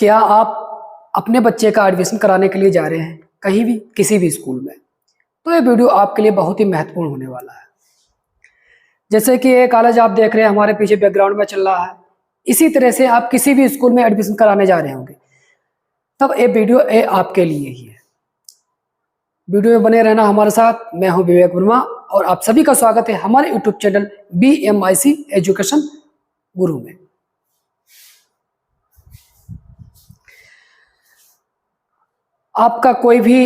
क्या आप अपने बच्चे का एडमिशन कराने के लिए जा रहे हैं कहीं भी किसी भी स्कूल में, तो ये वीडियो आपके लिए बहुत ही महत्वपूर्ण होने वाला है। जैसे कि ये कॉलेज आप देख रहे हैं हमारे पीछे बैकग्राउंड में चल रहा है, इसी तरह से आप किसी भी स्कूल में एडमिशन कराने जा रहे होंगे, तब ये वीडियो आपके लिए ही है। वीडियो में बने रहना हमारे साथ। मैं हूं विवेक वर्मा और आप सभी का स्वागत है हमारे यूट्यूब चैनल BMIC एजुकेशन गुरु में। आपका कोई भी,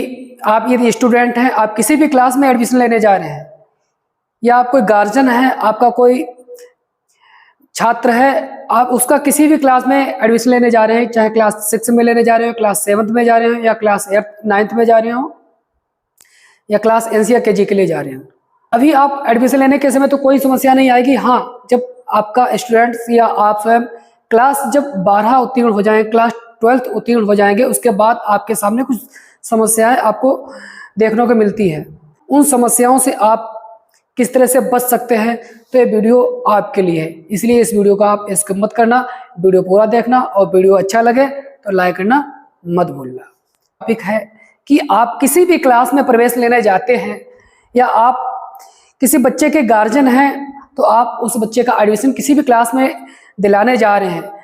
आप यदि स्टूडेंट हैं, आप किसी भी क्लास में एडमिशन लेने जा रहे हैं, या आप कोई गार्जियन है, आपका कोई छात्र है, आप उसका किसी भी क्लास में एडमिशन लेने जा रहे हैं, चाहे क्लास 6 में लेने जा रहे हो, क्लास 7 में जा रहे हो, या क्लास 8 9th में जा रहे हो, या क्लास NC या KG के लिए जा रहे हो, अभी आप एडमिशन लेने के समय तो कोई समस्या नहीं आएगी। हाँ, जब आपका स्टूडेंट्स या आप स्वयं क्लास जब 12 उत्तीर्ण हो जाएंगे, क्लास 12th उत्तीर्ण हो जाएंगे, उसके बाद आपके सामने कुछ समस्याएं आपको देखने को मिलती है। उन समस्याओं से आप किस तरह से बच सकते हैं, तो ये वीडियो आपके लिए है। इसलिए इस वीडियो का आप स्किप मत करना, वीडियो पूरा देखना, और वीडियो अच्छा लगे तो लाइक करना मत भूलना। टॉपिक है कि आप किसी भी क्लास में प्रवेश लेने जाते हैं, या आप किसी बच्चे के गार्जियन हैं, तो आप उस बच्चे का एडमिशन किसी भी क्लास में दिलाने जा रहे हैं।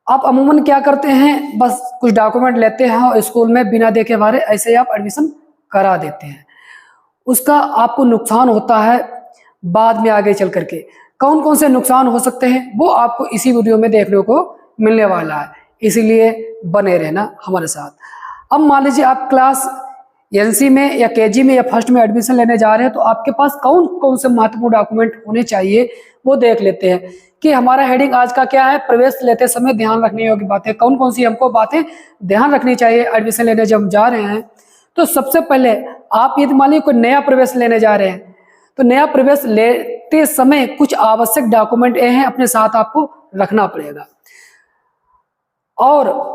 आप अमूमन क्या करते हैं, बस कुछ डॉक्यूमेंट लेते हैं और स्कूल में बिना देखे बारे ऐसे ही आप एडमिशन करा देते हैं। उसका आपको नुकसान होता है बाद में आगे चल करके। कौन कौन से नुकसान हो सकते हैं वो आपको इसी वीडियो में देखने को मिलने वाला है, इसीलिए बने रहना हमारे साथ। अब मान लीजिए आप क्लास NC में या KG में या फर्स्ट में एडमिशन लेने जा रहे हैं, तो आपके पास कौन कौन से महत्वपूर्ण डॉक्यूमेंट होने चाहिए वो देख लेते हैं। कि हमारा हेडिंग आज का क्या है, प्रवेश लेते समय ध्यान रखने योग्य बातें। कौन कौन सी हमको बातें ध्यान रखनी चाहिए एडमिशन लेने जब जा रहे हैं। तो सबसे पहले आप यदि मान लीजिए कोई नया प्रवेश लेने जा रहे हैं, तो नया प्रवेश लेते समय कुछ आवश्यक डॉक्यूमेंट ये हैं, अपने साथ आपको रखना पड़ेगा। और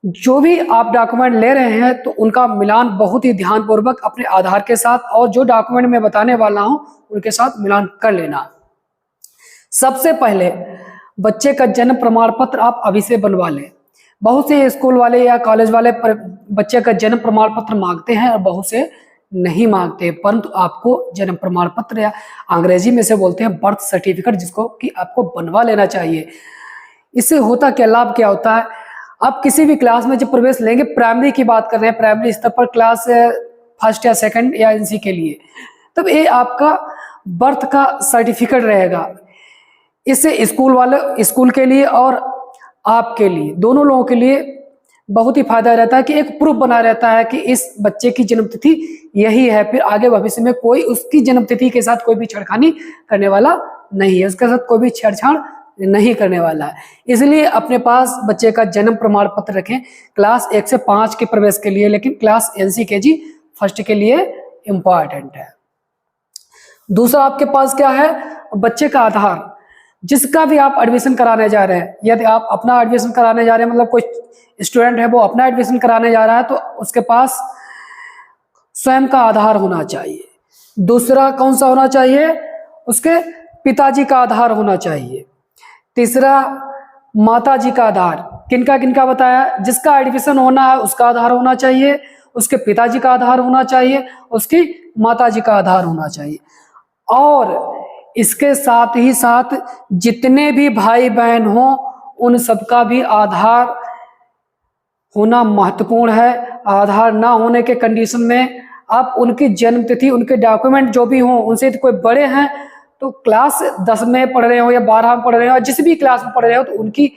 जो भी आप डॉक्यूमेंट ले रहे हैं तो उनका मिलान बहुत ही ध्यानपूर्वक अपने आधार के साथ और जो डॉक्यूमेंट मैं बताने वाला हूं उनके साथ मिलान कर लेना। सबसे पहले बच्चे का जन्म प्रमाण पत्र आप अभी से बनवा लें। बहुत से स्कूल वाले या कॉलेज वाले बच्चे का जन्म प्रमाण पत्र मांगते हैं और बहुत से नहीं मांगते, परंतु आपको जन्म प्रमाण पत्र, या अंग्रेजी में से बोलते हैं बर्थ सर्टिफिकेट, जिसको कि आपको बनवा लेना चाहिए। इससे होता क्या, लाभ क्या होता है, आप किसी भी क्लास में जब प्रवेश लेंगे, प्राइमरी की बात कर रहे हैं, प्राइमरी स्तर पर क्लास 1st या 2nd या NC के लिए, तब ये आपका बर्थ का सर्टिफिकेट रहेगा। इससे स्कूल के लिए और आपके लिए, दोनों लोगों के लिए बहुत ही फायदा रहता है कि एक प्रूफ बना रहता है कि इस बच्चे की जन्मतिथि यही है। फिर आगे भविष्य में कोई उसकी जन्मतिथि के साथ कोई भी छेड़खानी करने वाला नहीं है, उसके साथ कोई भी छेड़छाड़ नहीं करने वाला है। इसलिए अपने पास बच्चे का जन्म प्रमाण पत्र रखें क्लास 1 से 5 के प्रवेश के लिए, लेकिन क्लास NC KG फर्स्ट के लिए इंपॉर्टेंट है। दूसरा आपके पास क्या है, बच्चे का आधार, जिसका भी आप एडमिशन कराने जा रहे हैं। यदि आप अपना एडमिशन कराने जा रहे हैं, मतलब कोई स्टूडेंट है वो अपना एडमिशन कराने जा रहा है, तो उसके पास स्वयं का आधार होना चाहिए। दूसरा कौन सा होना चाहिए, उसके पिताजी का आधार होना चाहिए। तीसरा माताजी का आधार। किनका किनका बताया, जिसका एडमिशन होना है उसका आधार होना चाहिए, उसके पिताजी का आधार होना चाहिए, उसकी माताजी का आधार होना चाहिए। और इसके साथ ही साथ जितने भी भाई बहन हों उन सबका भी आधार होना महत्वपूर्ण है। आधार ना होने के कंडीशन में आप उनकी जन्मतिथि, उनके डॉक्यूमेंट जो भी हों, उनसे कोई बड़े हैं तो क्लास 10 में पढ़ रहे हो या 12 में पढ़ रहे हो, जिस भी क्लास में पढ़ रहे हो, तो उनकी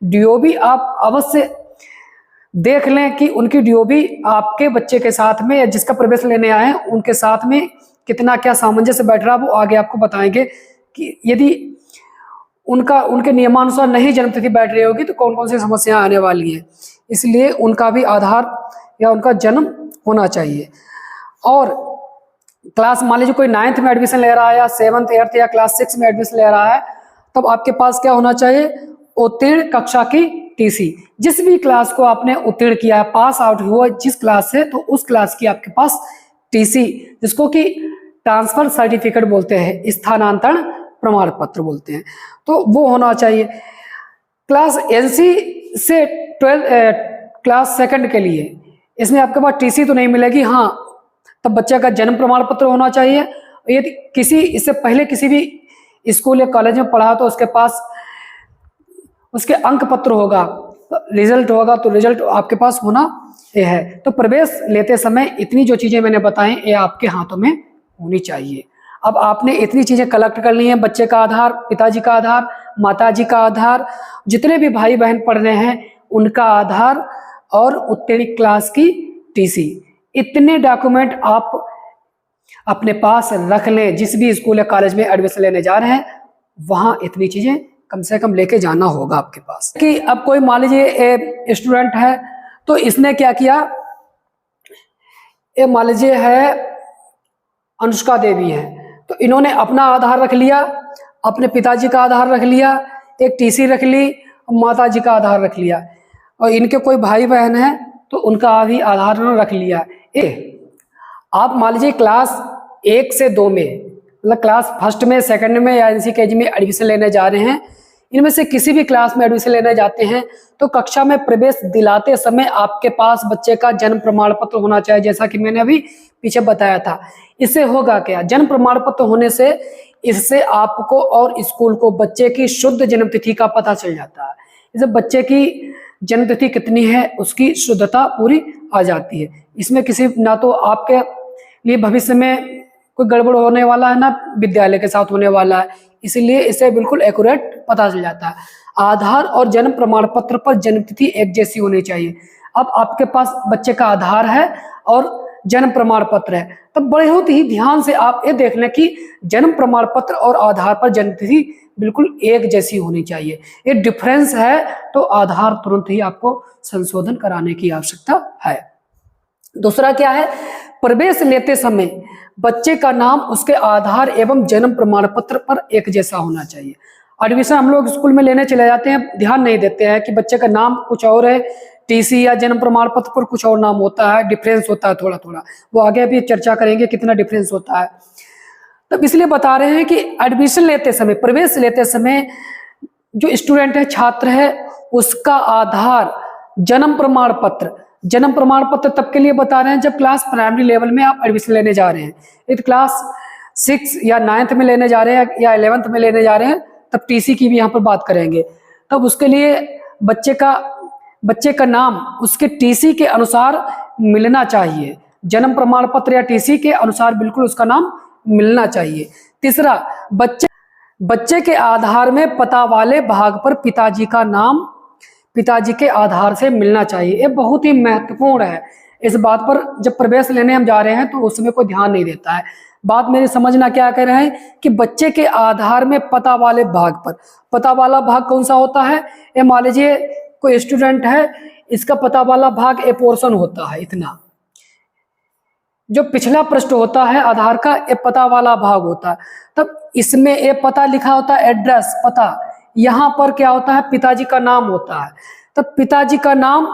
DOB आप अवश्य देख लें कि उनकी DOB आपके बच्चे के साथ में या जिसका प्रवेश लेने आए हैं उनके साथ में कितना क्या सामंजस्य बैठ रहा है, वो आगे आपको बताएंगे। कि यदि उनके नियमानुसार नहीं जन्मतिथि बैठ रही होगी तो कौन कौन सी समस्याएं आने वाली है। इसलिए उनका भी आधार या उनका जन्म होना चाहिए। और क्लास मान लीजिए कोई 9th में एडमिशन ले रहा है, या 7th 8th या क्लास 6 में एडमिशन ले रहा है, तब आपके पास क्या होना चाहिए, उत्तीर्ण कक्षा की TC। जिस भी क्लास को आपने उत्तीर्ण किया है, पास आउट हुआ जिस क्लास से, तो उस क्लास की आपके पास TC, जिसको कि ट्रांसफर सर्टिफिकेट बोलते हैं, स्थानांतरण प्रमाण पत्र बोलते हैं, तो वो होना चाहिए। क्लास NC से क्लास सेकंड के लिए इसमें आपके पास टीसी तो नहीं मिलेगी, हाँ तब बच्चे का जन्म प्रमाण पत्र होना चाहिए। यदि किसी इससे पहले किसी भी स्कूल या कॉलेज में पढ़ा तो उसके पास उसके अंक पत्र होगा, रिजल्ट होगा, तो रिजल्ट आपके पास होना ये है। तो प्रवेश लेते समय इतनी जो चीजें मैंने बताई ये आपके हाथों में होनी चाहिए। अब आपने इतनी चीजें कलेक्ट कर ली हैं, बच्चे का आधार, पिताजी का आधार, माताजी का आधार, जितने भी भाई बहन पढ़ रहे हैं उनका आधार और उत्तीर्ण क्लास की टीसी, इतने डॉक्यूमेंट आप अपने पास रख लें। जिस भी स्कूल या कॉलेज में एडमिशन लेने जा रहे हैं वहां इतनी चीजें कम से कम लेके जाना होगा आपके पास। कि अब कोई मान लीजिए स्टूडेंट है तो इसने क्या किया, ये मान लीजिए है अनुष्का देवी है, तो इन्होंने अपना आधार रख लिया, अपने पिताजी का आधार रख लिया, एक टीसी रख ली, माताजी का आधार रख लिया, और इनके कोई भाई बहन है तो उनका भी आधार रख लिया। आप मान लीजिए क्लास 1 से 2 में, मतलब क्लास फर्स्ट में, सेकंड में या NCKG में एडमिशन लेने जा रहे हैं, इनमें से किसी भी क्लास में एडमिशन लेने जाते हैं तो कक्षा में प्रवेश दिलाते समय आपके पास बच्चे का जन्म प्रमाण पत्र होना चाहिए, जैसा कि मैंने अभी पीछे बताया था। इससे होगा क्या, जन्म प्रमाण पत्र होने से इससे आपको और स्कूल को बच्चे की शुद्ध जन्म तिथि का पता चल जाता है। इससे बच्चे की जन्म तिथि कितनी है उसकी शुद्धता पूरी आ जाती है। इसमें किसी ना तो आपके लिए भविष्य में कोई गड़बड़ होने वाला है ना विद्यालय के साथ होने वाला है, इसलिए इसे बिल्कुल एक्यूरेट पता चल जाता है। आधार और जन्म प्रमाण पत्र पर जन्म तिथि एक जैसी होनी चाहिए। अब आपके पास बच्चे का आधार है और जन्म प्रमाण पत्र है, तब बहुत ही ध्यान से आप ये देख लें कि जन्म प्रमाण पत्र और आधार पर जन्म तिथि बिल्कुल एक जैसी होनी चाहिए। ये डिफरेंस है तो आधार तुरंत ही आपको संशोधन कराने की आवश्यकता है। दूसरा क्या है, प्रवेश लेते समय बच्चे का नाम उसके आधार एवं जन्म प्रमाण पत्र पर एक जैसा होना चाहिए। एडमिशन हम लोग स्कूल में लेने चले जाते हैं, ध्यान नहीं देते हैं कि बच्चे का नाम कुछ और है, टीसी या जन्म प्रमाण पत्र पर कुछ और नाम होता है, डिफरेंस होता है थोड़ा थोड़ा, वो आगे भी चर्चा करेंगे कितना डिफरेंस होता है। तब इसलिए बता रहे हैं कि एडमिशन लेते समय, प्रवेश लेते समय जो स्टूडेंट है, छात्र है, उसका आधार, जन्म प्रमाण पत्र, जन्म प्रमाण पत्र तब के लिए बता रहे हैं जब क्लास प्राइमरी लेवल में आप एडमिशन लेने जा रहे हैं। यदि क्लास 6 या 9th में लेने जा रहे हैं या 11th में लेने जा रहे हैं तब टीसी की भी यहाँ पर बात करेंगे। तब उसके लिए बच्चे का नाम उसके टीसी के अनुसार मिलना चाहिए, जन्म प्रमाण पत्र या टीसी के अनुसार बिल्कुल उसका नाम मिलना चाहिए। तीसरा, बच्चे के आधार में पता वाले भाग पर पिताजी का नाम पिताजी के आधार से मिलना चाहिए। ये बहुत ही महत्वपूर्ण है। इस बात पर जब प्रवेश लेने हम जा रहे हैं तो उसमें कोई ध्यान नहीं देता है। बात मेरी समझना क्या कह रहे हैं कि बच्चे के आधार में पता वाले भाग पर, पता वाला भाग कौन सा होता है, ये मान लीजिए कोई स्टूडेंट है, इसका पता वाला भाग ए पोर्शन होता है, इतना जो पिछला पृष्ठ होता है आधार का, ये पता वाला भाग होता है। तब इसमें ये पता लिखा होता है, एड्रेस, पता, यहाँ पर क्या होता है, पिताजी का नाम होता है। तब पिताजी का नाम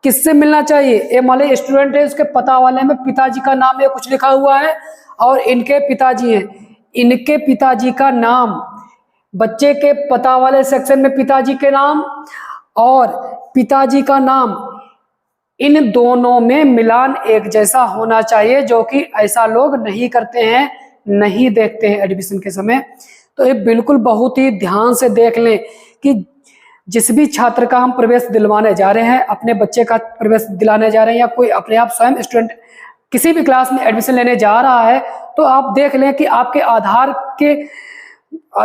किससे मिलना चाहिए, ये मान लीजिए स्टूडेंट है, उसके पता वाले में पिताजी का नाम ये कुछ लिखा हुआ है और इनके पिताजी हैं, इनके पिताजी का नाम, बच्चे के पता वाले सेक्शन में पिताजी के नाम और पिताजी का नाम, इन दोनों में मिलान एक जैसा होना चाहिए, जो कि ऐसा लोग नहीं करते हैं, नहीं देखते हैं एडमिशन के समय। तो ये बिल्कुल बहुत ही ध्यान से देख लें कि जिस भी छात्र का हम प्रवेश दिलवाने जा रहे हैं, अपने बच्चे का प्रवेश दिलाने जा रहे हैं या कोई अपने आप स्वयं स्टूडेंट किसी भी क्लास में एडमिशन लेने जा रहा है, तो आप देख लें कि आपके आधार के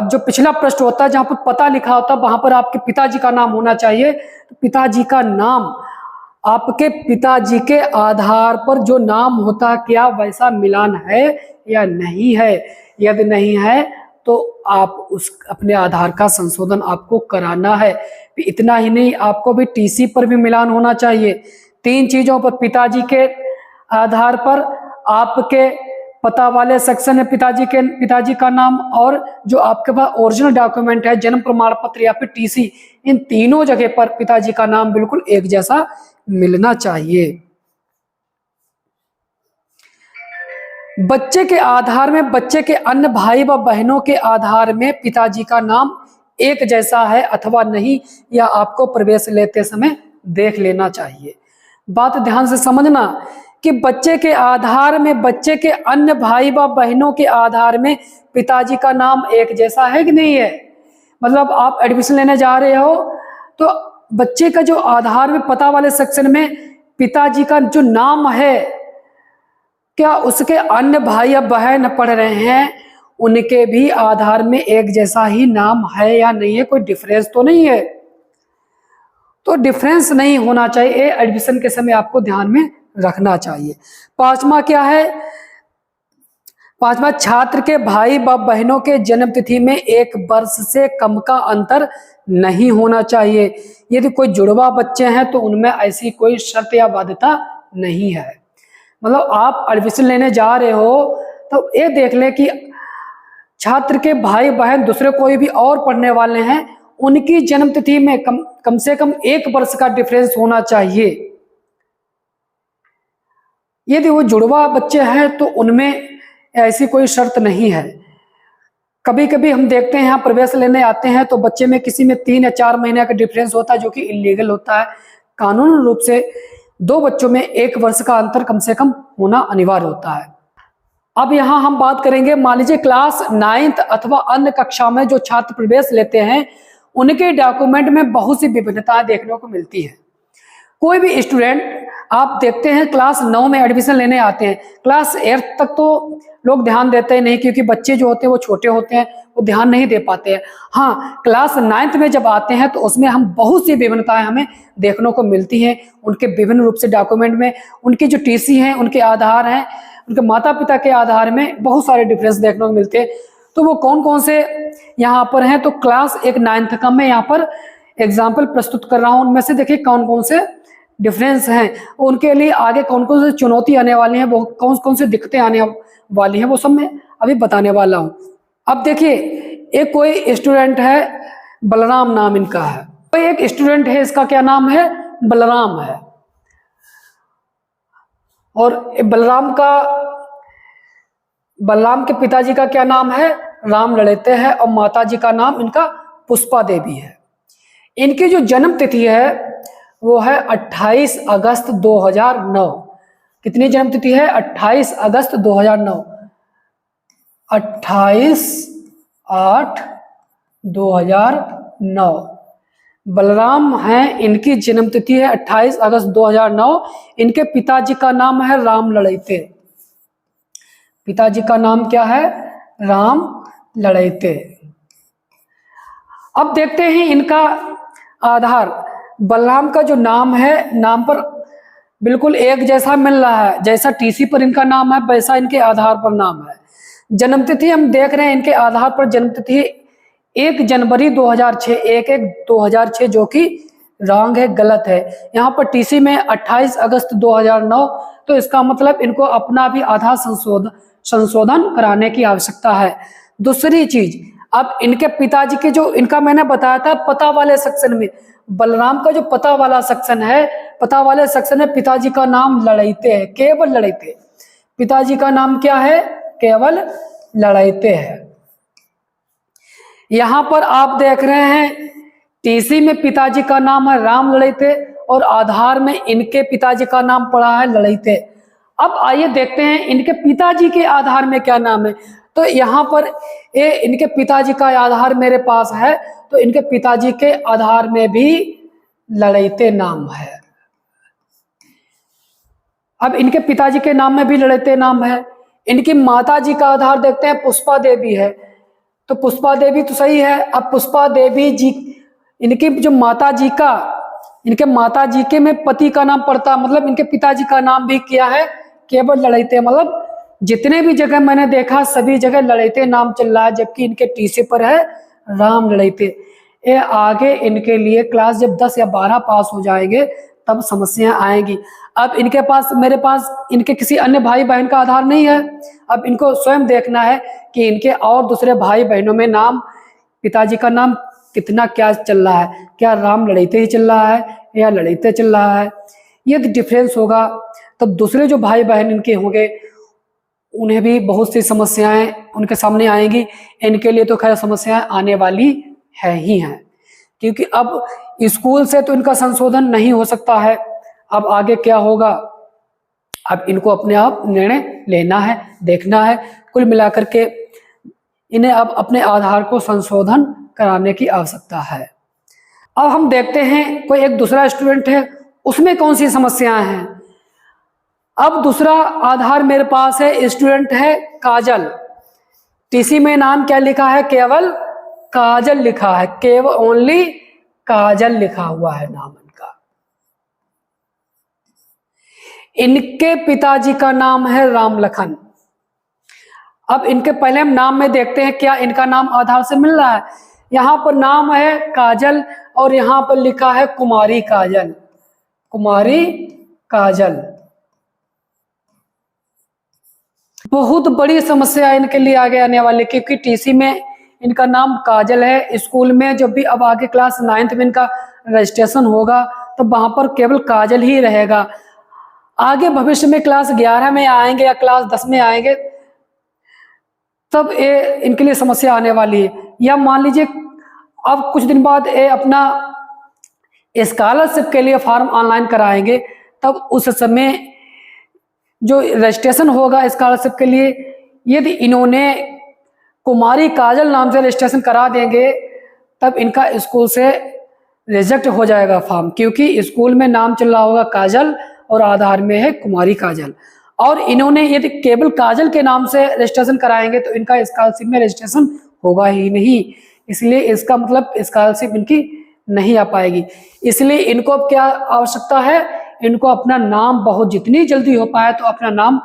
जो पिछला पृष्ठ होता है, जहाँ पर पता लिखा होता है, वहां पर आपके पिताजी का नाम होना चाहिए। तो पिताजी का नाम आपके पिताजी के आधार पर जो नाम होता है, क्या वैसा मिलान है या नहीं है? यदि नहीं है तो आप उस अपने आधार का संशोधन आपको कराना है। इतना ही नहीं, आपको भी टीसी पर भी मिलान होना चाहिए। 3 चीजों पर, पिताजी के आधार पर, आपके पता वाले सेक्शन में पिताजी का नाम, और जो आपके पास ओरिजिनल डॉक्यूमेंट है, जन्म प्रमाण पत्र या फिर टीसी, इन तीनों जगह पर पिताजी का नाम बिल्कुल एक जैसा मिलना चाहिए। बच्चे के आधार में बच्चे के अन्य भाई व बहनों के आधार में पिताजी का नाम एक जैसा है अथवा नहीं, यह आपको प्रवेश लेते समय देख लेना चाहिए। बात ध्यान से समझना कि बच्चे के आधार में, बच्चे के अन्य भाई व बहनों के आधार में पिताजी का नाम एक जैसा है कि नहीं है। मतलब आप एडमिशन लेने जा रहे हो तो बच्चे का जो आधार में पता वाले सेक्शन में पिताजी का जो नाम है, क्या उसके अन्य भाई या बहन पढ़ रहे हैं उनके भी आधार में एक जैसा ही नाम है या नहीं है, कोई डिफरेंस तो नहीं है। तो डिफरेंस नहीं होना चाहिए, एडमिशन के समय आपको ध्यान में रखना चाहिए। पांचवा क्या है, पांचवा, छात्र के भाई व बहनों के जन्म तिथि में 1 वर्ष से कम का अंतर नहीं होना चाहिए। यदि कोई जुड़वा बच्चे हैं तो उनमें ऐसी कोई शर्त या बाध्यता नहीं है। मतलब आप एडमिशन लेने जा रहे हो तो ये देख ले कि छात्र के भाई बहन दूसरे कोई भी और पढ़ने वाले हैं, उनकी जन्म तिथि में कम से कम 1 वर्ष का डिफरेंस होना चाहिए। यदि वो जुड़वा बच्चे हैं तो उनमें ऐसी कोई शर्त नहीं है। कभी कभी हम देखते हैं यहाँ प्रवेश लेने आते हैं तो बच्चे में किसी में 3 या 4 महीने का डिफरेंस होता है, जो कि इलीगल होता है। कानून रूप से 2 बच्चों में 1 वर्ष का अंतर कम से कम होना अनिवार्य होता है। अब यहाँ हम बात करेंगे, मान लीजिए क्लास 9th अथवा अन्य कक्षा में जो छात्र प्रवेश लेते हैं उनके डॉक्यूमेंट में बहुत सी विभिन्नताएं देखने को मिलती है। कोई भी स्टूडेंट आप देखते हैं क्लास 9 में एडमिशन लेने आते हैं, क्लास 8 तक तो लोग ध्यान देते नहीं, क्योंकि बच्चे जो होते हैं वो छोटे होते हैं, वो ध्यान नहीं दे पाते हैं। हाँ, क्लास 9th में जब आते हैं तो उसमें हम बहुत सी विभिन्नताएं हमें देखने को मिलती हैं। उनके विभिन्न रूप से डॉक्यूमेंट में उनकी जो टीसी हैं, उनके आधार हैं, उनके माता पिता के आधार में बहुत सारे डिफरेंस देखने को मिलते हैं। तो वो कौन कौन से यहाँ पर हैं, तो क्लास 9th का मैं यहाँ पर एग्जाम्पल प्रस्तुत कर रहा हूँ। उनमें से देखिए कौन कौन से डिफरेंस हैं, उनके लिए आगे कौन कौन से चुनौती आने वाली है, वो कौन कौन से दिक्कतें आने वाली हैं, वो सब मैं अभी बताने वाला हूँ। अब देखिए, एक कोई स्टूडेंट है, बलराम नाम इनका है। कोई एक स्टूडेंट है, इसका क्या नाम है, बलराम है। और बलराम के पिताजी का क्या नाम है, राम लड़ेते हैं, और माताजी का नाम इनका पुष्पा देवी है। इनकी जो जन्म तिथि है वो है 28 अगस्त 2009। कितनी जन्म तिथि है, 28 अगस्त 2009। 28/8/2009 बलराम हैं, इनकी जन्म तिथि है 28 अगस्त 2009। इनके पिताजी का नाम है राम लड़ैते। पिताजी का नाम क्या है, राम लड़ैते। अब देखते हैं इनका आधार। बलराम का जो नाम है, नाम पर बिल्कुल एक जैसा मिल रहा है, जैसा टीसी पर इनका नाम है वैसा इनके आधार पर नाम है। जन्म तिथि हम देख रहे हैं, इनके आधार पर जन्म तिथि 1 जनवरी 2006, 1/1/2006, जो कि रॉन्ग है, गलत है। यहाँ पर टीसी में 28 अगस्त 2009, तो इसका मतलब इनको अपना भी आधार संशोधन कराने की आवश्यकता है। दूसरी चीज, अब इनके पिताजी के जो इनका मैंने बताया था पता वाले सेक्शन में, बलराम का जो पता वाला सेक्शन है, पता वाले सेक्शन में पिताजी का नाम लड़ैते है, केवल लड़ैते। पिताजी का नाम क्या है, केवल लड़ैते है। यहां पर आप देख रहे हैं टीसी में पिताजी का नाम है राम लड़ैते और आधार में इनके पिताजी का नाम पड़ा है लड़ैते। अब आइए देखते हैं इनके पिताजी के आधार में क्या नाम है। तो यहाँ पर इनके पिताजी का आधार मेरे पास है, तो इनके पिताजी के आधार में भी लड़ैते नाम है। अब इनके पिताजी के नाम में भी लड़ैते नाम है। इनकी माताजी का आधार देखते हैं, पुष्पा देवी है, तो पुष्पा देवी तो सही है। अब पुष्पा देवी जी, इनकी जो माताजी का, इनके माताजी के में पति का नाम पड़ता, मतलब इनके पिताजी का नाम भी क्या है, केवल लड़ैते। मतलब जितने भी जगह मैंने देखा सभी जगह लड़ैते नाम चल रहा है, जबकि इनके टीसी पर है राम लड़ैते। ये आगे इनके लिए क्लास जब 10 या 12 पास हो जाएंगे तब समस्याएं आएंगी। अब इनके पास, मेरे पास इनके किसी अन्य भाई बहन का आधार नहीं है। अब इनको स्वयं देखना है कि इनके और दूसरे भाई बहनों में नाम, पिताजी का नाम कितना क्या चल रहा है, क्या राम लड़ैते ही चल रहा है या लड़ैते चल रहा है। यदि डिफरेंस होगा तब दूसरे जो भाई बहन इनके होंगे उन्हें भी बहुत सी समस्याएं उनके सामने आएंगी। इनके लिए तो खैर समस्याएं आने वाली है ही हैं। क्योंकि अब स्कूल से तो इनका संशोधन नहीं हो सकता है। अब आगे क्या होगा, अब इनको अपने आप निर्णय लेना है, देखना है। कुल मिलाकर के इन्हें अब अपने आधार को संशोधन कराने की आवश्यकता है। अब हम देखते हैं कोई एक दूसरा स्टूडेंट है, उसमें कौन सी समस्याएं हैं। अब दूसरा आधार मेरे पास है, स्टूडेंट है काजल। टीसी में नाम क्या लिखा है, केवल काजल लिखा है, केवल ओनली काजल लिखा हुआ है नाम इनका। इनके पिताजी का नाम है रामलखन। अब इनके पहले हम नाम में देखते हैं क्या इनका नाम आधार से मिल रहा है। यहां पर नाम है काजल और यहां पर लिखा है कुमारी काजल, कुमारी काजल। बहुत बड़ी समस्या इनके लिए आगे आने वाली, क्योंकि टीसी में इनका नाम काजल है। स्कूल में जब भी अब आगे क्लास 9th में इनका रजिस्ट्रेशन होगा तो वहां पर केवल काजल ही रहेगा। आगे भविष्य में क्लास 11 में आएंगे या क्लास 10 में आएंगे तब ये इनके लिए समस्या आने वाली है। या मान लीजिए अब कुछ दिन बाद ये अपना स्कॉलरशिप के लिए फॉर्म ऑनलाइन कराएंगे, तब उस समय जो रजिस्ट्रेशन होगा स्कॉलरशिप के लिए, यदि इन्होंने कुमारी काजल नाम से रजिस्ट्रेशन करा देंगे तब इनका स्कूल से रिजेक्ट हो जाएगा फॉर्म, क्योंकि स्कूल में नाम चल रहा होगा काजल और आधार में है कुमारी काजल। और इन्होंने यदि केवल काजल के नाम से रजिस्ट्रेशन कराएंगे तो इनका स्कॉलरशिप में रजिस्ट्रेशन होगा ही नहीं, इसलिए इसका मतलब स्कॉलरशिप इनकी नहीं आ पाएगी। इसलिए इनको अब क्या आवश्यकता है, इनको अपना नाम बहुत जितनी जल्दी हो पाए तो अपना नाम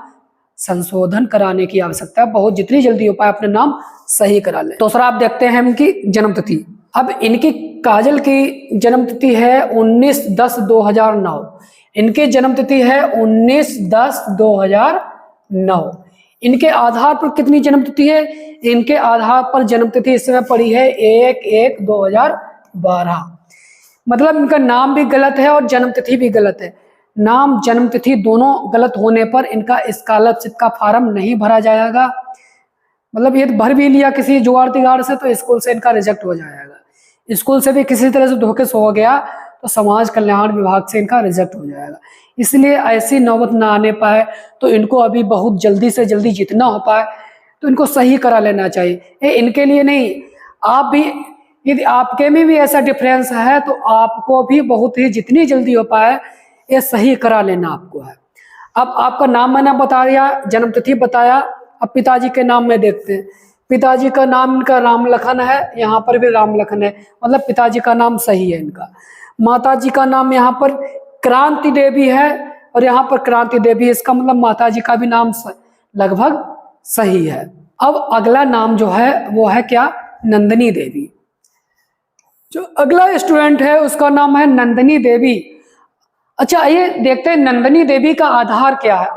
संशोधन कराने की आवश्यकता है। बहुत जितनी जल्दी हो पाए अपना नाम सही करा ले। दूसरा आप देखते हैं इनकी जन्म तिथि। अब इनकी काजल की जन्म तिथि है 19/10/2009। इनकी जन्म तिथि है 19/10/2009। इनके आधार पर कितनी जन्म तिथि है, इनके आधार पर जन्म तिथि इस समय पड़ी है 1/1/2012। मतलब इनका नाम भी गलत है और जन्म तिथि भी गलत है। नाम जन्म तिथि दोनों गलत होने पर इनका स्कॉलरशिप का फॉर्म नहीं भरा जाएगा। मतलब ये भर भी लिया किसी जुगाड़ तिगाड़ से तो स्कूल से इनका रिजेक्ट हो जाएगा। स्कूल से भी किसी तरह से धोखे से हो गया तो समाज कल्याण विभाग से इनका रिजेक्ट हो जाएगा। इसलिए ऐसी नौबत ना आने पाए तो इनको अभी बहुत जल्दी से जल्दी जितना हो पाए तो इनको सही करा लेना चाहिए। ये इनके लिए नहीं, आप भी यदि आपके में भी ऐसा डिफरेंस है तो आपको भी बहुत ही जितनी जल्दी हो पाए ये सही करा लेना आपको है। अब आपका नाम मैंने बता दिया, जन्म तिथि बताया। अब पिताजी के नाम में देखते हैं। पिताजी का नाम इनका रामलखन है, यहाँ पर भी रामलखन है, मतलब पिताजी का नाम सही है इनका। माताजी का नाम यहाँ पर क्रांति देवी है और यहाँ पर क्रांति देवी, इसका मतलब माताजी का भी नाम लगभग सही है। अब अगला नाम जो है वो है क्या, नंदिनी देवी। जो अगला स्टूडेंट है उसका नाम है नंदिनी देवी। अच्छा, ये देखते हैं नंदिनी देवी का आधार क्या है।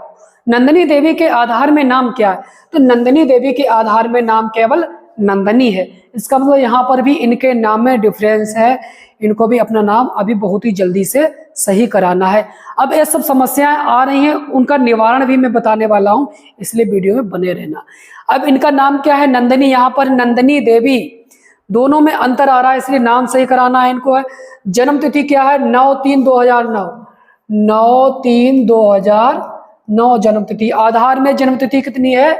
नंदिनी देवी के आधार में नाम क्या है, तो नंदिनी देवी के आधार में नाम केवल नंदिनी है। इसका मतलब यहाँ पर भी इनके नाम में डिफरेंस है। इनको भी अपना नाम अभी बहुत ही जल्दी से सही कराना है। अब ये सब समस्याएं आ रही हैं, उनका निवारण भी मैं बताने वाला हूं, इसलिए वीडियो में बने रहना। अब इनका नाम क्या है, नंदिनी, यहाँ पर नंदिनी देवी, दोनों में अंतर आ रहा है इसलिए नाम सही कराना है इनको है। जन्म तिथि क्या है, 9/3/2009, 9/3/2009 जन्म तिथि। आधार में जन्म तिथि कितनी है,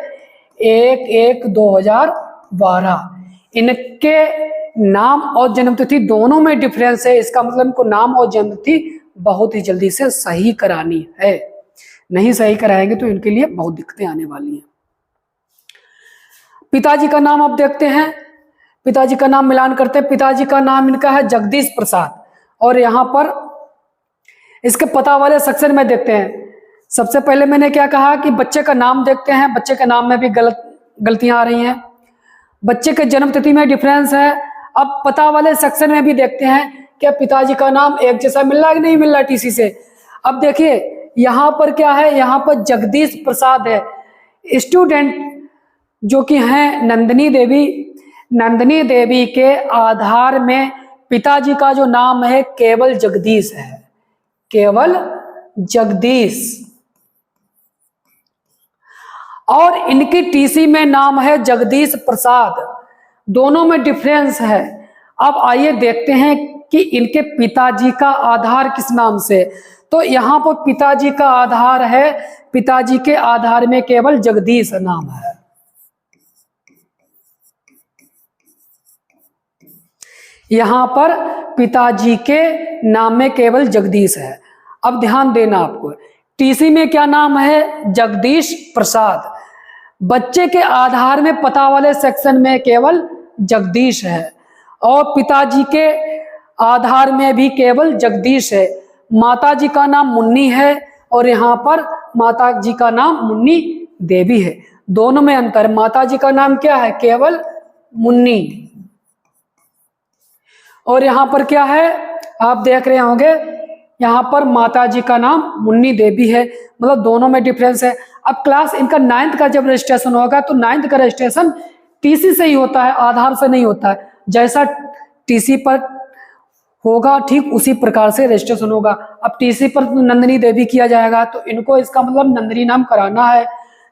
1/1/2012। इनके नाम और जन्म तिथि दोनों में डिफरेंस है, इसका मतलब इनको नाम और जन्म तिथि बहुत ही जल्दी से सही करानी है। नहीं सही कराएंगे तो इनके लिए बहुत दिक्कतें आने वाली हैं। पिताजी का नाम आप देखते हैं, पिताजी का नाम मिलान करते हैं। पिताजी का नाम इनका है जगदीश प्रसाद और यहाँ पर इसके पता वाले सेक्शन में देखते हैं। सबसे पहले मैंने क्या कहा कि बच्चे का नाम देखते हैं, बच्चे के नाम में भी गलतियां आ रही हैं। बच्चे के जन्म तिथि में डिफरेंस है। अब पता वाले सेक्शन में भी देखते हैं क्या पिताजी का नाम एक जैसा मिल रहा है कि नहीं मिल रहा टीसी से। अब देखिए यहाँ पर क्या है, यहाँ पर जगदीश प्रसाद है। स्टूडेंट जो कि हैं नंदिनी देवी, नंदिनी देवी के आधार में पिताजी का जो नाम है केवल जगदीश है, केवल जगदीश। और इनकी टीसी में नाम है जगदीश प्रसाद, दोनों में डिफरेंस है। अब आइए देखते हैं कि इनके पिताजी का आधार किस नाम से। तो यहाँ पर पिताजी का आधार है, पिताजी के आधार में केवल जगदीश नाम है। यहां पर पिताजी के नाम में केवल जगदीश है। अब ध्यान देना आपको, टीसी में क्या नाम है, जगदीश प्रसाद। बच्चे के आधार में पता वाले सेक्शन में केवल जगदीश है और पिताजी के आधार में भी केवल जगदीश है। माताजी का नाम मुन्नी है और यहाँ पर माताजी का नाम मुन्नी देवी है। दोनों में अंतर, माताजी का नाम क्या है, केवल मुन्नी, और यहाँ पर क्या है आप देख रहे होंगे, यहाँ पर माताजी का नाम मुन्नी देवी है, मतलब दोनों में डिफरेंस है। अब क्लास इनका 9th का जब रजिस्ट्रेशन होगा तो 9th का रजिस्ट्रेशन टीसी से ही होता है, आधार से नहीं होता है। जैसा तीसी पर होगा ठीक उसी प्रकार से रजिस्ट्रेशन होगा। अब टीसी पर नंदिनी देवी किया जाएगा तो इनको इसका मतलब नंदिनी नाम कराना है।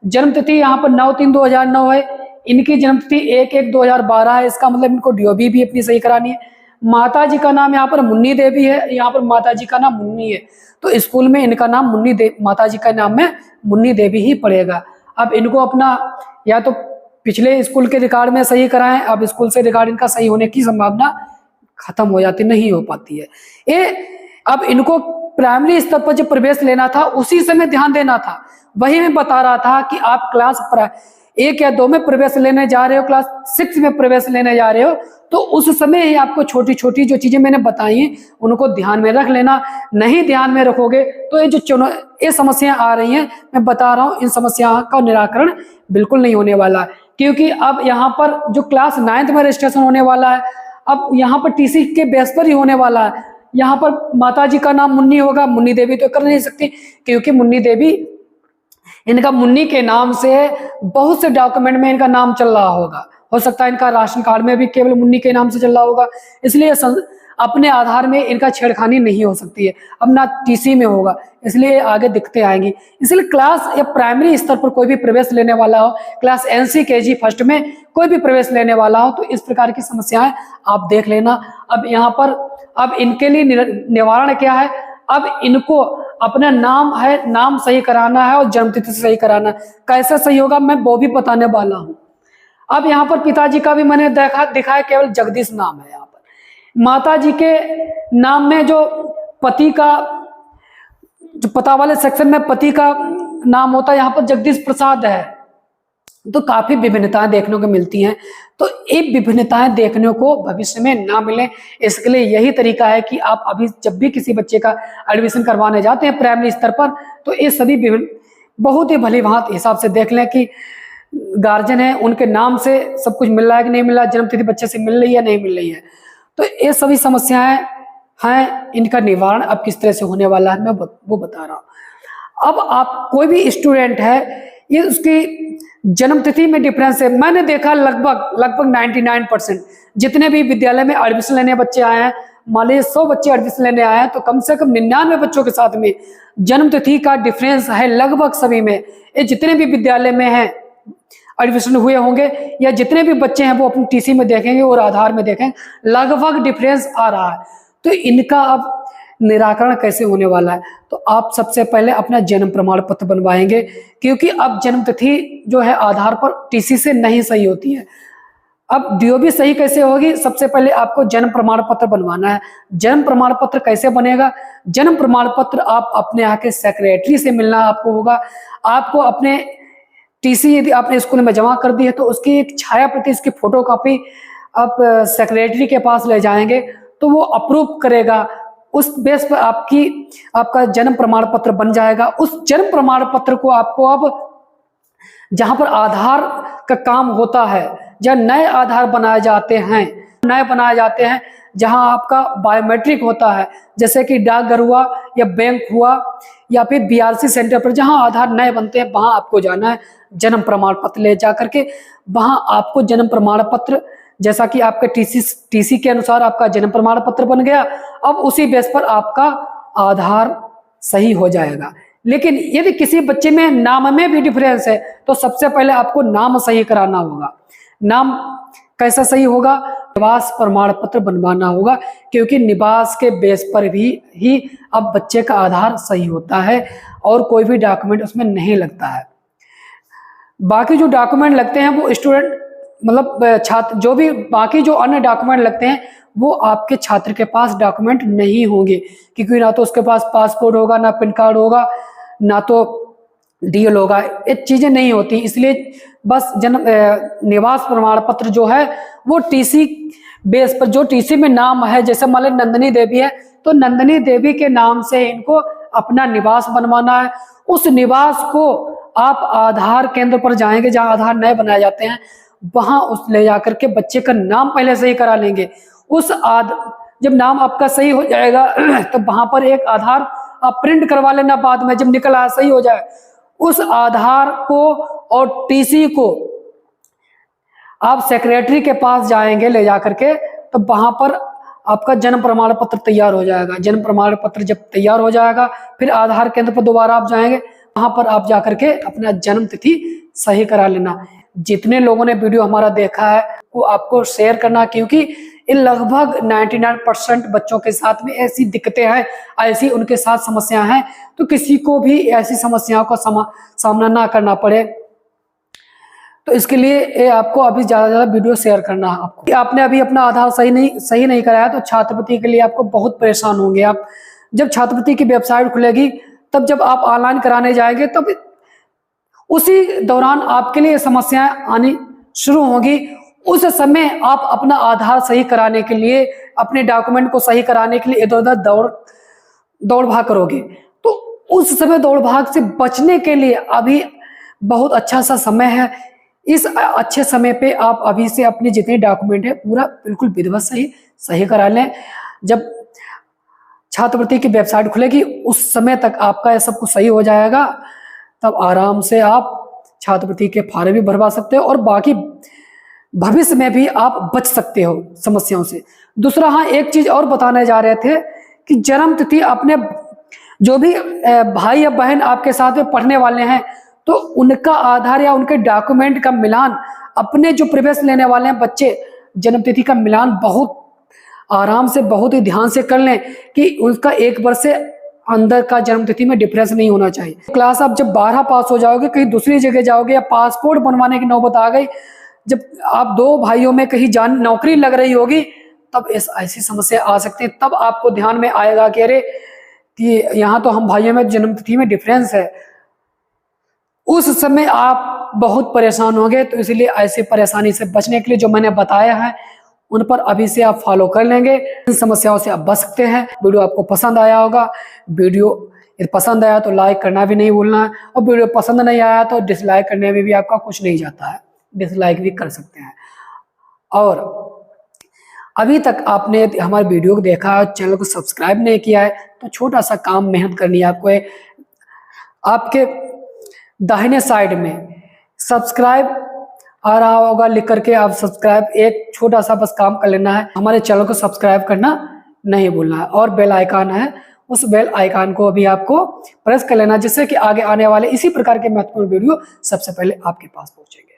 जन्म तिथि यहाँ पर 9/3/2009 है, इनकी जन्म तिथि 1/1/2012 है, इसका मतलब इनको डीओबी भी अपनी सही करानी है। माताजी का नाम यहाँ पर मुन्नी देवी है, यहाँ पर माताजी का नाम मुन्नी है, तो स्कूल में इनका नाम मुन्नी देवी, माताजी का नाम में मुन्नी देवी ही पड़ेगा। अब इनको अपना या तो पिछले स्कूल के रिकॉर्ड में सही कराएं, अब स्कूल से रिकॉर्ड इनका सही होने की संभावना खत्म हो जाती, नहीं हो पाती है। अब इनको प्राइमरी स्तर पर जो प्रवेश लेना था उसी समय ध्यान देना था। वही मैं बता रहा था कि आप क्लास 1 या 2 में प्रवेश लेने जा रहे हो, क्लास 6 में प्रवेश लेने जा रहे हो, तो उस समय ही आपको छोटी छोटी जो चीजें मैंने बताई हैं उनको ध्यान में रख लेना। नहीं ध्यान में रखोगे तो ये समस्याएं आ रही हैं, मैं बता रहा हूँ, इन समस्याओं का निराकरण बिल्कुल नहीं होने वाला, क्योंकि अब यहाँ पर जो क्लास 9th में रजिस्ट्रेशन होने वाला है, अब यहाँ पर टीसी के बेस पर ही होने वाला है। यहाँ पर माताजी का नाम मुन्नी होगा, मुन्नी देवी तो कर नहीं सकती, क्योंकि मुन्नी देवी इनका मुन्नी के नाम से बहुत से डॉक्यूमेंट में इनका नाम चल रहा होगा, हो सकता है इनका राशन कार्ड में भी केवल मुन्नी के नाम से चल रहा होगा, इसलिए अपने आधार में इनका छेड़खानी नहीं हो सकती है, अब ना टीसी में होगा, इसलिए आगे दिक्कतें आएंगी। इसलिए क्लास या प्राइमरी स्तर पर कोई भी प्रवेश लेने वाला हो, क्लास NC KG फर्स्ट में कोई भी प्रवेश लेने वाला हो, तो इस प्रकार की समस्याएं आप देख लेना। अब यहाँ पर अब इनके लिए निवारण क्या है, अब इनको अपना नाम है, नाम सही कराना है और जन्मतिथि सही कराना है। कैसे सही होगा मैं वो भी बताने वाला हूँ। अब यहाँ पर पिताजी का भी मैंने दिखाया केवल जगदीश नाम है। यहाँ पर माताजी के नाम में जो पति का, जो पता वाले सेक्शन में पति का नाम होता है, यहाँ पर जगदीश प्रसाद है, तो काफी विभिन्नताएं देखने को मिलती हैं। तो ये विभिन्नताएं देखने को भविष्य में ना मिले, इसके लिए यही तरीका है कि आप अभी जब भी किसी बच्चे का एडमिशन करवाने जाते हैं प्राइमरी स्तर पर, तो ये सभी बहुत ही भली भांति हिसाब से देख लें कि गार्जियन है उनके नाम से सब कुछ मिल रहा है कि नहीं मिल रहा है, जन्म तिथि बच्चे से मिल रही है नहीं मिल रही है। तो ये सभी समस्याएं हैं, इनका निवारण अब किस तरह से होने वाला है मैं वो बता रहा हूँ। अब आप कोई भी स्टूडेंट है, ये उसकी जन्म तिथि में डिफरेंस है। मैंने देखा लगभग 99% जितने भी विद्यालय में एडमिशन लेने बच्चे आए हैं, मान लीजिए 100 बच्चे एडमिशन लेने आए हैं, तो कम से कम 99 बच्चों के साथ में जन्म तिथि का डिफरेंस है लगभग सभी में। ये जितने भी विद्यालय में हैं एडमिशन हुए होंगे या जितने भी बच्चे हैं वो अपनी टीसी में देखेंगे और आधार में देखेंगे, लगभग डिफरेंस आ रहा है। तो इनका अब निराकरण कैसे होने वाला है, तो आप सबसे पहले अपना जन्म प्रमाण पत्र बनवाएंगे, क्योंकि अब जन्म तिथि जो है आधार पर टीसी से नहीं सही होती है। अब डीओबी सही कैसे होगी, सबसे पहले आपको जन्म प्रमाण पत्र बनवाना है। जन्म प्रमाण पत्र कैसे बनेगा, जन्म प्रमाण पत्र आप अपने यहाँ के सेक्रेटरी से मिलना आपको होगा। आपको अपने टीसी यदि आपने स्कूल में जमा कर दी है तो उसकी एक छाया प्रति, इसकी फोटो कॉपी आप सेक्रेटरी के पास ले जाएंगे तो वो अप्रूव करेगा, उस बेस पर आपका जन्म प्रमाण पत्र बन जाएगा। उस जन्म प्रमाण पत्र को आपको अब जहां पर आधार का काम होता है, जहां नए आधार बनाए जाते हैं, जहां आपका बायोमेट्रिक होता है, जैसे कि डाकघर हुआ या बैंक हुआ या फिर BRC सेंटर पर जहां आधार नए बनते हैं, वहां आपको जाना है। जन्म प्रमाण पत्र ले जा करके वहां आपको जन्म प्रमाण पत्र, जैसा कि आपके टीसी के अनुसार आपका जन्म प्रमाण पत्र बन गया, अब उसी बेस पर आपका आधार सही हो जाएगा। लेकिन यदि किसी बच्चे में नाम में भी डिफरेंस है तो सबसे पहले आपको नाम सही कराना होगा। नाम कैसा सही होगा, निवास प्रमाण पत्र बनवाना होगा, क्योंकि निवास के बेस पर भी ही अब बच्चे का आधार सही होता है और कोई भी डॉक्यूमेंट उसमें नहीं लगता है। बाकी जो डॉक्यूमेंट लगते हैं वो स्टूडेंट मतलब छात्र, जो भी बाकी जो अन्य डॉक्यूमेंट लगते हैं वो आपके छात्र के पास डॉक्यूमेंट नहीं होंगे, क्योंकि ना तो उसके पास पासपोर्ट होगा, ना पैन कार्ड होगा, ना तो डीएल होगा, ये चीजें नहीं होती। इसलिए बस निवास प्रमाण पत्र जो है वो टीसी बेस पर, जो टीसी में नाम है, जैसे मान लीजिए नंदिनी देवी है तो नंदिनी देवी के नाम से इनको अपना निवास बनवाना है। उस निवास को आप आधार केंद्र पर जाएंगे, जहां आधार नए बनाए जाते हैं, वहां उस ले जाकर के बच्चे का नाम पहले सही करा लेंगे। जब नाम आपका सही हो जाएगा तो वहां पर एक आधार आप प्रिंट करवा लेना, बाद में जब निकल आया सही हो जाए, उस आधार को और टीसी को आप सेक्रेटरी के पास जाएंगे ले जाकर के, तो वहां पर आपका जन्म प्रमाण पत्र तैयार हो जाएगा। जन्म प्रमाण पत्र जब तैयार हो जाएगा, फिर आधार केंद्र पर दोबारा आप जाएंगे, वहां पर आप जाकर के अपना जन्म तिथि सही करा लेना। जितने लोगों ने वीडियो हमारा देखा है वो आपको शेयर करना, क्योंकि लगभग 99% बच्चों के साथ में ऐसी दिक्कतें हैं, ऐसी उनके साथ समस्याएं हैं, तो किसी को भी ऐसी समस्याओं का सामना ना करना पड़े। तो इसके लिए आपको अभी ज्यादा से ज्यादा वीडियो शेयर करना है। आपको आपने अभी अपना आधार सही नहीं कराया तो छात्रवृत्ति के लिए आपको बहुत परेशान होंगे। आप जब छात्रवृत्ति की वेबसाइट खुलेगी, तब जब आप ऑनलाइन कराने जाएंगे, तब उसी दौरान आपके लिए समस्याएं आनी शुरू होंगी। उस समय आप अपना आधार सही कराने के लिए, अपने डॉक्यूमेंट को सही कराने के लिए इधर उधर दौड़ भाग करोगे। तो उस समय दौड़ भाग से बचने के लिए अभी बहुत अच्छा सा समय है। इस अच्छे समय पे आप अभी से अपने जितने डॉक्यूमेंट है पूरा बिल्कुल विधिवत सही करा लें। जब छात्रवृत्ति की वेबसाइट खुलेगी उस समय तक आपका सब कुछ सही हो जाएगा, तब आराम से आप छात्रवृत्ति के फॉर्म भी भरवा सकते हो और बाकी भविष्य में भी आप बच सकते हो समस्याओं से। दूसरा, हाँ, एक चीज और बताने जा रहे थे कि जन्म तिथि अपने जो भी भाई या बहन आपके साथ में पढ़ने वाले हैं, तो उनका आधार या उनके डॉक्यूमेंट का मिलान, अपने जो प्रवेश लेने वाले हैं बच्चे, जन्म तिथि का मिलान बहुत आराम से, बहुत ही ध्यान से कर लें कि उनका 1 वर्ष से अंदर का जन्म तिथि में डिफरेंस नहीं होना चाहिए। क्लास आप जब 12 पास हो जाओगे, कहीं दूसरी जगह जाओगे या पासपोर्ट बनवाने की नौबत आ गई, जब आप 2 भाइयों में कहीं नौकरी लग रही होगी, तब ऐसी समस्या आ सकती है। तब आपको ध्यान में आएगा कि अरे कि यहाँ तो हम भाइयों में जन्म तिथि में डिफरेंस है। उस समय आप बहुत परेशान होंगे। तो इसलिए ऐसी परेशानी से बचने के लिए जो मैंने बताया है उन पर अभी से आप फॉलो कर लेंगे, इन समस्याओं से आप बच सकते हैं। वीडियो आपको पसंद आया होगा। वीडियो यदि पसंद आया तो लाइक करना भी नहीं भूलना है, और वीडियो पसंद नहीं आया तो डिसलाइक करने में भी आपका कुछ नहीं जाता है, डिसलाइक भी कर सकते हैं। और अभी तक आपने हमारे वीडियो को देखा और चैनल को सब्सक्राइब नहीं किया है, तो छोटा सा काम मेहनत करनी है आपको। आपके दाहिने साइड में सब्सक्राइब आ रहा होगा, लिख करके आप सब्सक्राइब, एक छोटा सा बस काम कर लेना है। हमारे चैनल को सब्सक्राइब करना नहीं भूलना है। और बेल आइकन है, उस बेल आइकन को भी आपको प्रेस कर लेना, जिससे कि आगे आने वाले इसी प्रकार के महत्वपूर्ण वीडियो सबसे पहले आपके पास पहुंचेंगे।